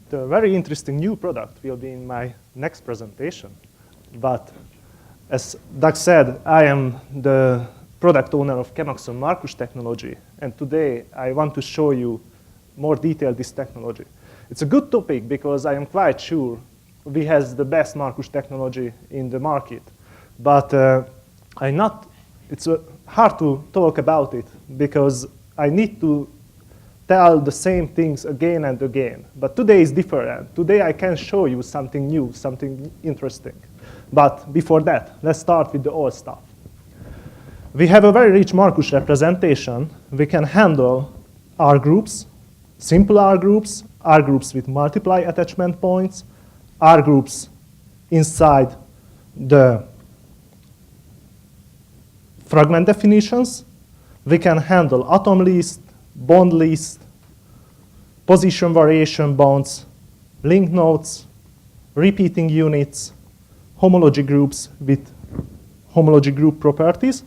The very interesting new product will be in my next presentation. But as Doug said, I am the product owner of ChemAxon Markush technology. And today I want to show you more detail this technology. It's a good topic because I am quite sure we have the best Markush technology in the market. But it's hard to talk about it because I need to tell the same things again and again. But today is different. Today I can show you something new, something interesting. But before that, let's start with the old stuff. We have a very rich Markush representation. We can handle R groups, simple R groups with multiply attachment points, R groups inside the fragment definitions. We can handle atom list, bond list, position variation bonds, link nodes, repeating units, homology groups with homology group properties.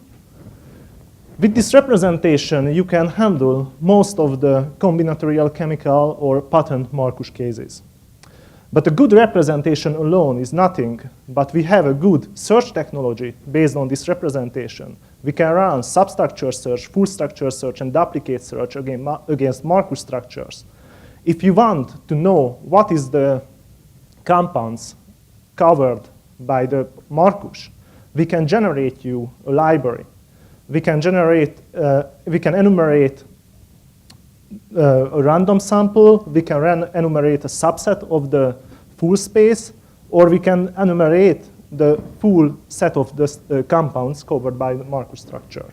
With this representation, you can handle most of the combinatorial chemical or patent Markush cases. But a good representation alone is nothing, but we have a good search technology based on this representation. We can run substructure search, full structure search, and duplicate search against Markush structures. If you want to know what is the compounds covered by the Markush, we can generate you a library. We can enumerate a random sample. We can enumerate a subset of the full space, or we can enumerate the full set of the compounds covered by the Markush structure.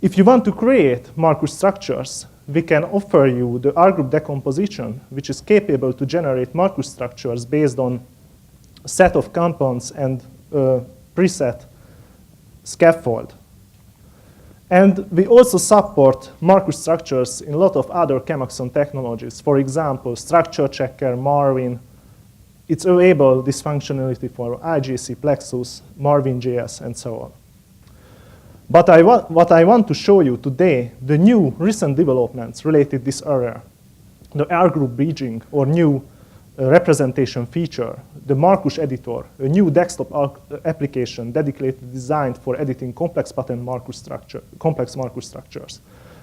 If you want to create Markush structures, we can offer you the R group decomposition, which is capable to generate Markush structures based on a set of compounds and preset scaffold. And we also support Markush structures in a lot of other ChemAxon technologies. For example, Structure Checker, Marvin. It's available, this functionality, for IGC, Plexus, Marvin.js, and so on. But what I want to show you today, the new recent developments related to this area, the R group bridging or new representation feature, the Markush Editor, a new desktop application dedicated designed for editing complex Markush structures.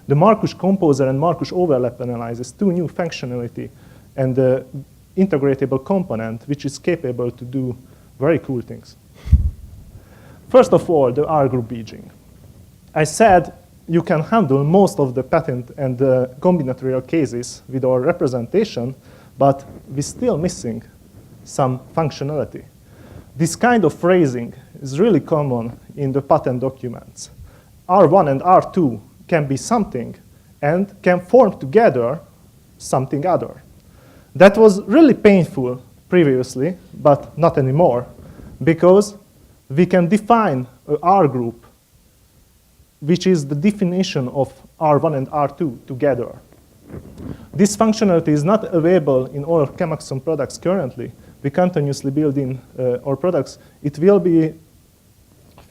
The Markush Composer and Markush Overlap analyzes two new functionality and the integratable component, which is capable to do very cool things. First of all, the R group bridging. I said you can handle most of the patent and the combinatorial cases with our representation, but we're still missing some functionality. This kind of phrasing is really common in the patent documents. R1 and R2 can be something and can form together something other. That was really painful previously, but not anymore, because we can define an R group, which is the definition of R1 and R2 together. This functionality is not available in all ChemAxon products currently. We continuously build in our products. It will be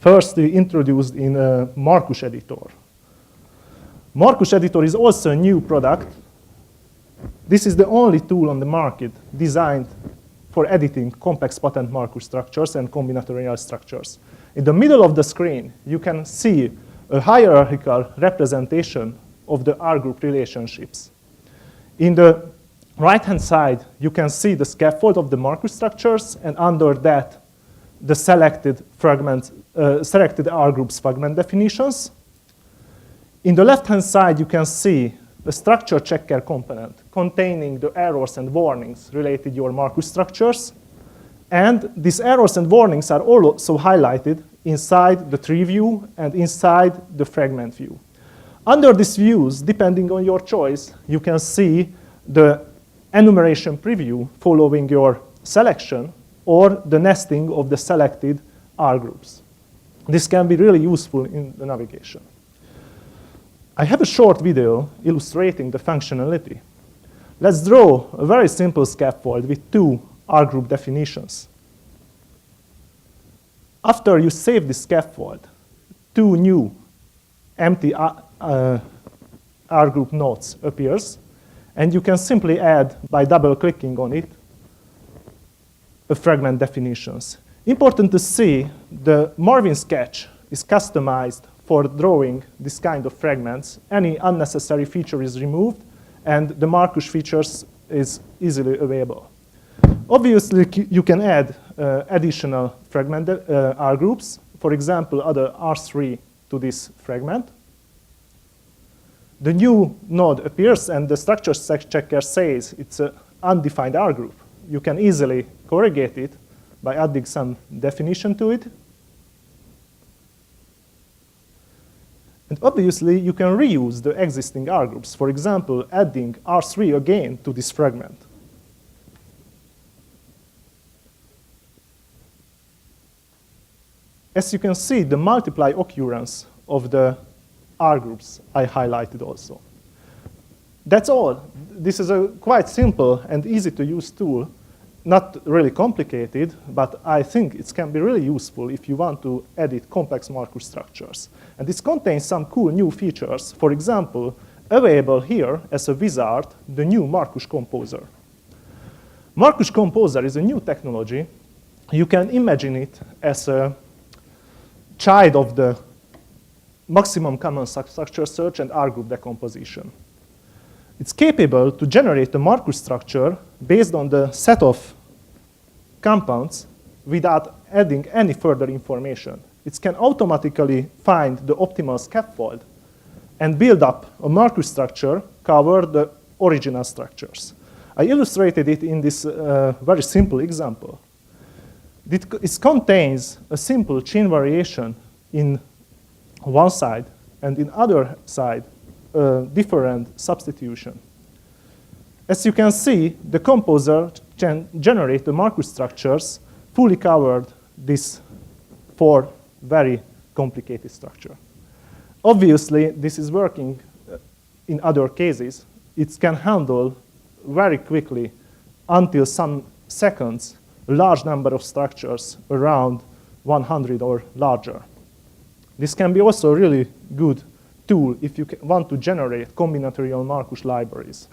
firstly introduced in Markush Editor. Markush Editor is also a new product. This is the only tool on the market designed for editing complex patent Markush structures and combinatorial structures. In the middle of the screen, you can see a hierarchical representation of the R group relationships. In the right-hand side, you can see the scaffold of the Markush structures, and under that, the selected fragments, selected R groups fragment definitions. In the left-hand side, you can see the structure checker component containing the errors and warnings related to your Markush structures. And these errors and warnings are also highlighted inside the tree view and inside the fragment view. Under these views, depending on your choice, you can see the enumeration preview following your selection or the nesting of the selected R groups. This can be really useful in the navigation. I have a short video illustrating the functionality. Let's draw a very simple scaffold with two R group definitions. After you save the scaffold, two new empty R group nodes appears, And you can simply add, by double-clicking on it, a fragment definitions. Important to see, the Marvin sketch is customized for drawing this kind of fragments. Any unnecessary feature is removed, and the Markush features is easily available. Obviously, you can add additional fragment R groups. For example, add R3 to this fragment. The new node appears, and the structure checker says it's an undefined R group. You can easily corrugate it by adding some definition to it. And obviously, you can reuse the existing R groups. For example, adding R3 again to this fragment. As you can see, the multiply occurrence of the R groups I highlighted also. That's all. This is a quite simple and easy to use tool. Not really complicated, but I think it can be really useful if you want to edit complex Markush structures. And this contains some cool new features. For example, available here as a wizard, the new Markush Composer. Markush Composer is a new technology. You can imagine it as a child of the maximum common substructure search and R group decomposition. It's capable to generate a Markush structure based on the set of compounds without adding any further information. It can automatically find the optimal scaffold and build up a Markush structure cover the original structures. I illustrated it in this very simple example. It contains a simple chain variation in one side, and in other side, different substitution. As you can see, the composer can generate the Markush structures fully covered this for very complicated structure. Obviously, this is working in other cases. It can handle very quickly, until some seconds, a large number of structures around 100 or larger. This can be also a really good tool if you want to generate combinatorial Markush libraries.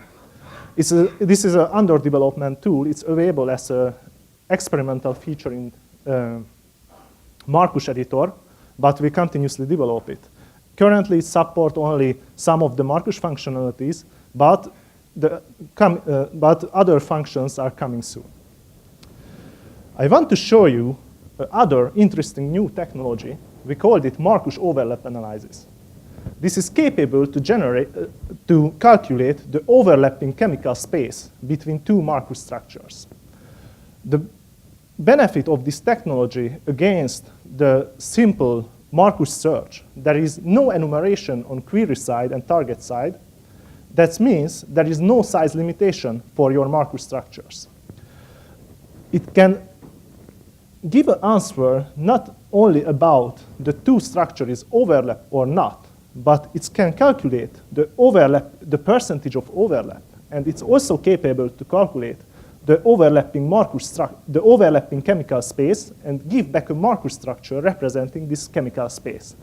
This is an under development tool. It's available as an experimental feature in Markush Editor, but we continuously develop it. Currently, it supports only some of the Markush functionalities, but other functions are coming soon. I want to show you other interesting new technology. We called it Markush overlap analysis. This is capable to calculate the overlapping chemical space between two Markush structures. The benefit of this technology against the simple Markush search, there is no enumeration on query side and target side. That means there is no size limitation for your Markush structures. It can give an answer not only about the two structures overlap or not, but it can calculate the overlap, the percentage of overlap, and it's also capable to calculate the overlapping the overlapping chemical space and give back a Markush structure representing this chemical space.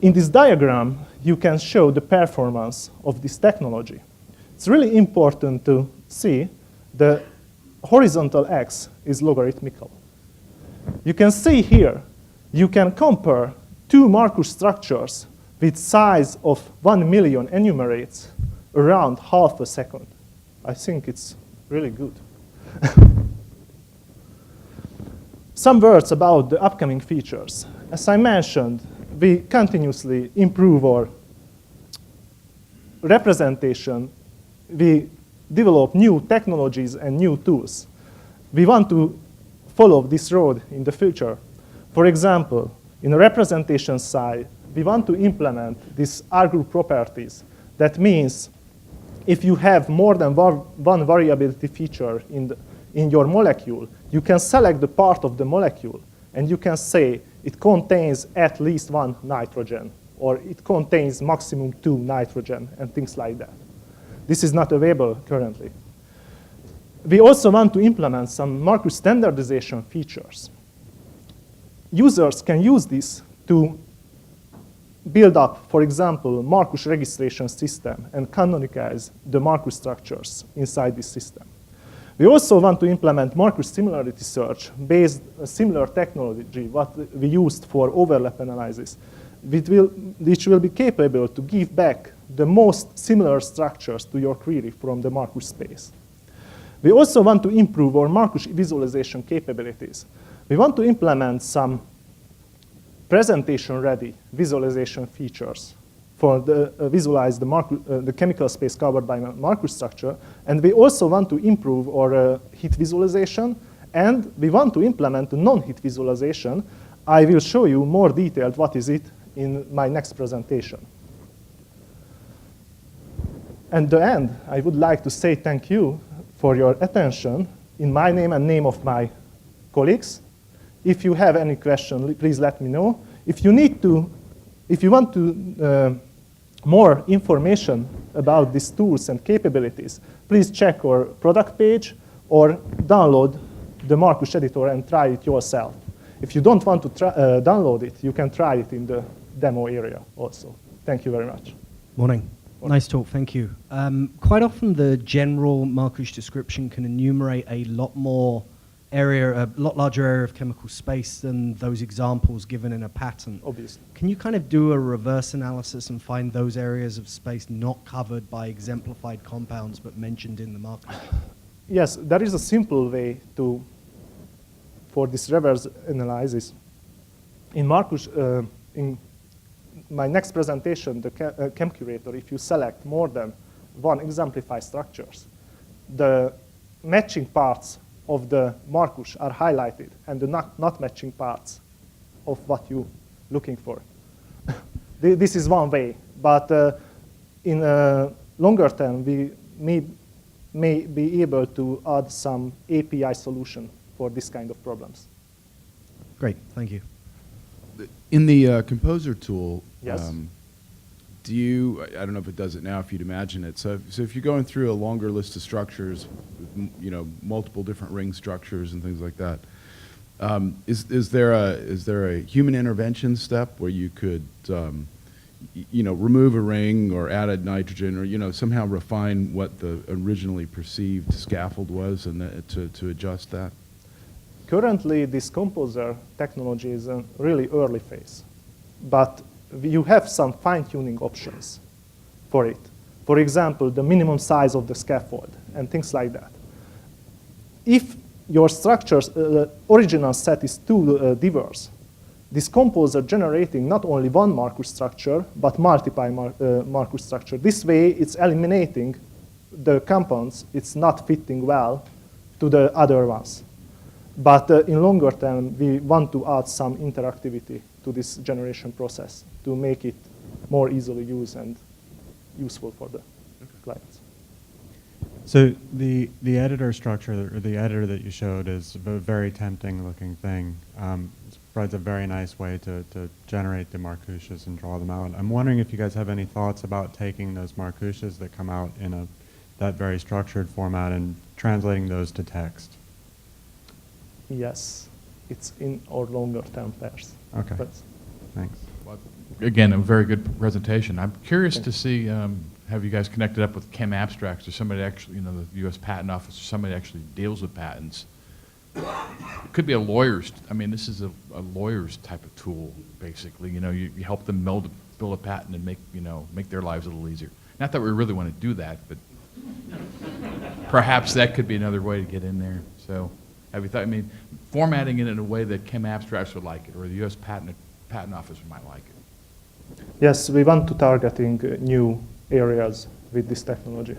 In this diagram, you can show the performance of this technology. It's really important to see the horizontal x is logarithmical. You can see here, you can compare two Markush structures with size of 1 million enumerates around half a second. I think it's really good. Some words about the upcoming features. As I mentioned, we continuously improve our representation. We develop new technologies and new tools. We want to follow this road in the future. For example, in the representation side, we want to implement these R group properties. That means if you have more than one variability feature in your molecule, you can select the part of the molecule, and you can say it contains at least 1 nitrogen, or it contains maximum 2 nitrogen, and things like that. This is not available currently. We also want to implement some Markush standardization features. Users can use this to build up, for example, Markush registration system and canonize the Markush structures inside this system. We also want to implement Markush similarity search based on a similar technology what we used for overlap analysis, which will be capable to give back the most similar structures to your query from the Markush space. We also want to improve our Markush visualization capabilities. We want to implement some presentation-ready visualization features for the visualize the chemical space covered by Markush structure, and we also want to improve our hit visualization, and we want to implement a non-hit visualization. I will show you more detailed what is it in my next presentation. At the end, I would like to say thank you for your attention in my name and name of my colleagues. If you have any question, please let me know. If you want to more information about these tools and capabilities, please check our product page or download the Markush Editor and try it yourself. If you don't want to download it, you can try it in the demo area also. Thank you very much. Morning. Nice talk, thank you. Quite often the general Markush description can enumerate a lot larger area of chemical space than those examples given in a patent. Obviously. Can you kind of do a reverse analysis and find those areas of space not covered by exemplified compounds but mentioned in the Markush? Yes, there is a simple way for this reverse analysis. In Markush, in my next presentation, the ChemCurator, if you select more than one exemplified structures, the matching parts of the Markush are highlighted, and the not matching parts of what you're looking for. This is one way, but in a longer term, we may be able to add some API solution for this kind of problems. Great, thank you. In the Composer tool, yes. Do you, I don't know if it does it now, if you'd imagine it. So if you're going through a longer list of structures, with, multiple different ring structures and things like that, is there a human intervention step where you could, remove a ring or add a nitrogen or, somehow refine what the originally perceived scaffold was and to adjust that? Currently, this Composer technology is in a really early phase, but you have some fine-tuning options for it. For example, the minimum size of the scaffold and things like that. If your structure's original set is too diverse, this Composer generating not only one Markush structure, but multiple Markush structure. This way, it's eliminating the compounds it's not fitting well to the other ones. But in longer term, we want to add some interactivity to this generation process to make it more easily used and useful for the clients. So the editor structure, or the editor that you showed, is a very tempting looking thing. It provides a very nice way to generate the Markushes and draw them out. I'm wondering if you guys have any thoughts about taking those Markushes that come out in that very structured format and translating those to text. Yes, it's in our longer term pairs. Okay, But thanks. Well, again, a very good presentation. I'm curious to see, have you guys connected up with ChemAbstracts or somebody actually, the U.S. Patent Office, or somebody actually deals with patents? It could be a lawyer's, this is a lawyer's type of tool, basically. You help them build a patent and make their lives a little easier. Not that we really want to do that, but perhaps that could be another way to get in there. So have you thought, formatting it in a way that ChemAbstracts would like it, or the U.S. Patent Office might like it? yes, we want to targeting new areas with this technology.